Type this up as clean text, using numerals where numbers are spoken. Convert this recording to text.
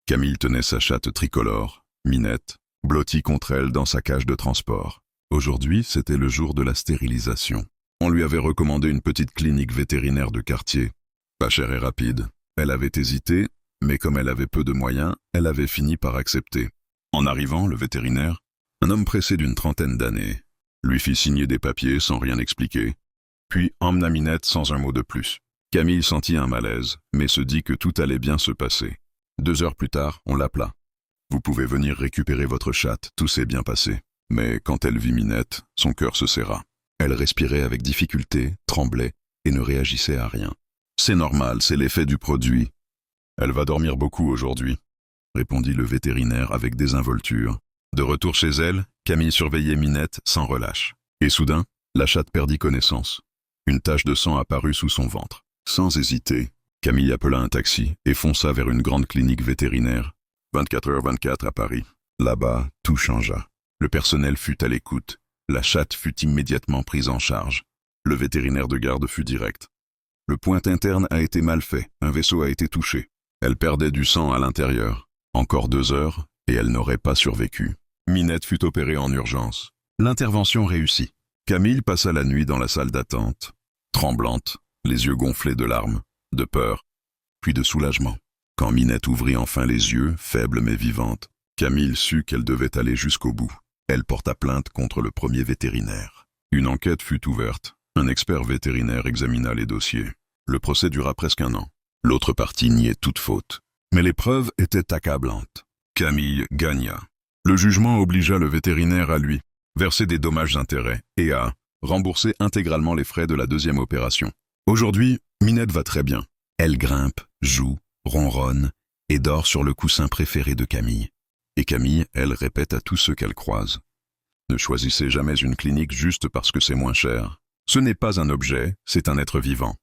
Camille tenait sa chatte tricolore, Minette, blottie contre elle dans sa cage de transport. Aujourd'hui, c'était le jour de la stérilisation. On lui avait recommandé une petite clinique vétérinaire de quartier. Pas chère et rapide. Elle avait hésité, mais comme elle avait peu de moyens, elle avait fini par accepter. En arrivant, le vétérinaire, un homme pressé d'une trentaine d'années, lui fit signer des papiers sans rien expliquer, puis emmena Minette sans un mot de plus. Camille sentit un malaise, mais se dit que tout allait bien se passer. 2 heures plus tard, on l'appela. « Vous pouvez venir récupérer votre chatte, tout s'est bien passé. » Mais quand elle vit Minette, son cœur se serra. Elle respirait avec difficulté, tremblait et ne réagissait à rien. « C'est normal, c'est l'effet du produit. »« Elle va dormir beaucoup aujourd'hui, » répondit le vétérinaire avec désinvolture. De retour chez elle, Camille surveillait Minette sans relâche. Et soudain, la chatte perdit connaissance. Une tache de sang apparut sous son ventre. Sans hésiter, Camille appela un taxi et fonça vers une grande clinique vétérinaire. 24h24 à Paris. Là-bas, tout changea. Le personnel fut à l'écoute. La chatte fut immédiatement prise en charge. Le vétérinaire de garde fut direct. Le point interne a été mal fait. Un vaisseau a été touché. Elle perdait du sang à l'intérieur. Encore 2 heures, et elle n'aurait pas survécu. Minette fut opérée en urgence. L'intervention réussit. Camille passa la nuit dans la salle d'attente, tremblante, les yeux gonflés de larmes, de peur, puis de soulagement. Quand Minette ouvrit enfin les yeux, faible mais vivante, Camille sut qu'elle devait aller jusqu'au bout. Elle porta plainte contre le premier vétérinaire. Une enquête fut ouverte. Un expert vétérinaire examina les dossiers. Le procès dura presque 1 an. L'autre partie niait toute faute. Mais les preuves étaient accablantes. Camille gagna. Le jugement obligea le vétérinaire à lui verser des dommages-intérêts et à rembourser intégralement les frais de la 2e opération. Aujourd'hui, Minette va très bien. Elle grimpe, joue, ronronne et dort sur le coussin préféré de Camille. Et Camille, elle, répète à tous ceux qu'elle croise. Ne choisissez jamais une clinique juste parce que c'est moins cher. Ce n'est pas un objet, c'est un être vivant.